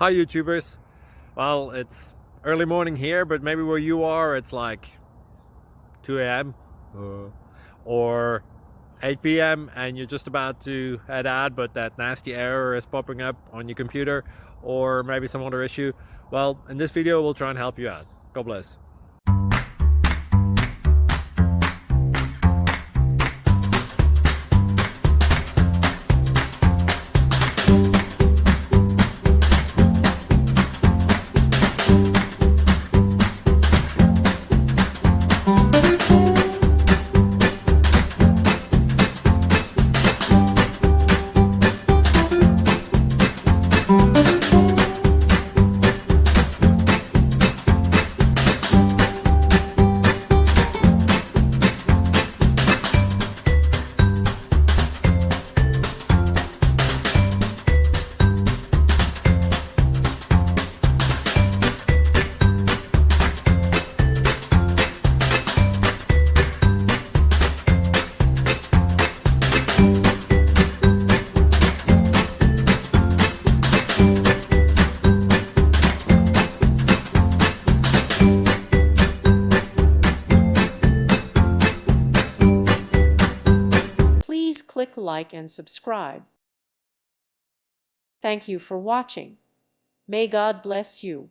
Hi YouTubers. Well, it's early morning here, but maybe where you are it's like 2 a.m. or 8 p.m. and you're just about to head out, but that nasty error is popping up on your computer, or maybe some other issue. Well, in this video we'll try and help you out. God bless. Please click like and subscribe. Thank you for watching. May God bless you.